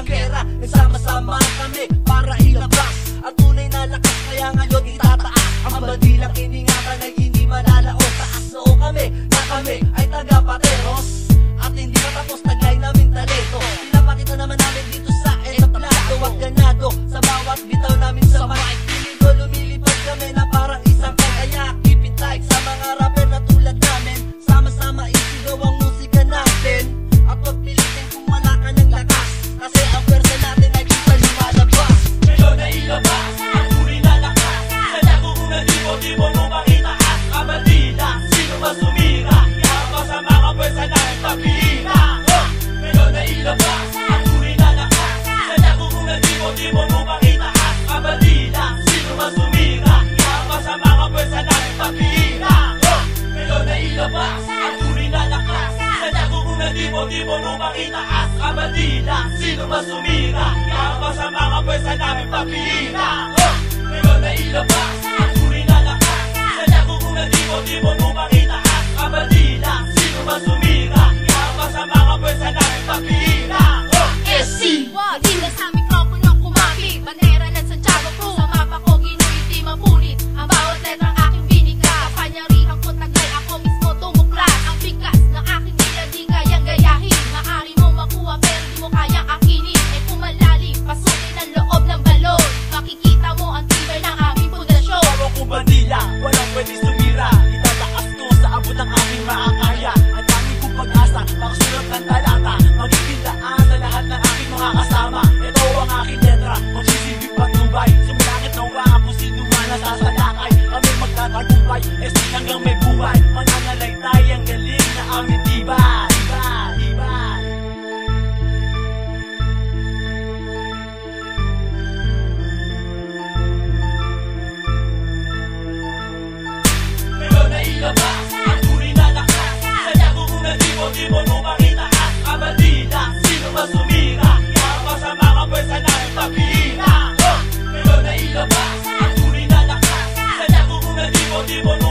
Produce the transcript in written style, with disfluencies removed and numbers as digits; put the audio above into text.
walang gera. Nagsama-sama kami para ilabas at tunay na lakas, kaya ngayon itataas ang bandilang iningatan ay hindi malalaos. Taas noo kami na kami ay taga-pateros at hindi matapos taglay namin talento. Pinapakita naman namin dito sa entablado at ganado sa bawat bitaw namin sa mic. Piling ko lumilipad kami na parang isang kaya keep it tight sa mga rapper na tulad namin. Sama-sama isigaw ang musika natin at wag pilitin kung wala ka ng lakas, kasi ang pwersa natin ay kita lumalabas. Ngayon na ilabas ang uri na lakas, sadya ko kung di mo makitaas. Kabandila, sino ba sumira? Kapag sa mga pwersa namin papilira. Ngayon na ilabas ang uri na lakas, sadya ko kung di mo makitaas. Kabandila, sino ba sumira? Kapag sa mga pwersa namin papilira. Ngayon na ilabas ang uri na lakas, sadya ko kung di mo makitaas. Kabandila, sino ba sumira? Kapag sa mga pwersa namin papilira. Ngayon na ilabas ang uri na lakas, sadya ko kung di mo makitaas. Kabandila, sino ba sumira? Kapag sa mga pwersa namin papilira. SC, hindi na sa mikropono kumapit. Bandera ng Santiago Crew, sa mapa ko ginulit di mapulit. Ang bawat letrang aking binika, panyarihan ko taglay, ako mismo tumuklat. Ang bigas ng aking dila di kayang gayahin. Maari mo makuha pero di mo kayang akinin. E kumalalim, pasukin ang loob ng balon. Makikita mo ang tibay ng aming pundasyon. Paro ko bandila, walang pwede sumira. Itataas ko sa abot ng aming maakaya. Ang dami kong pag-asa, makasulat ng talata. Magiging daan sa lahat ng aking mga kasama. Ito ang aking letra, magsisilbing patnubay. Sumulangit na wa kung sino man nasasalakay. Kami magtatagumpay, SC hanggang may buhay. Mananalaytay ang galing na aming tibay. Ngayon na ilabas ang uri na lakas, sadya ko kung di mo makitaas. Kabandila, sino ba sumira? Kapag sa mga pwersa namin papilira. Ngayon na ilabas ang uri na lakas, sadya ko kung di mo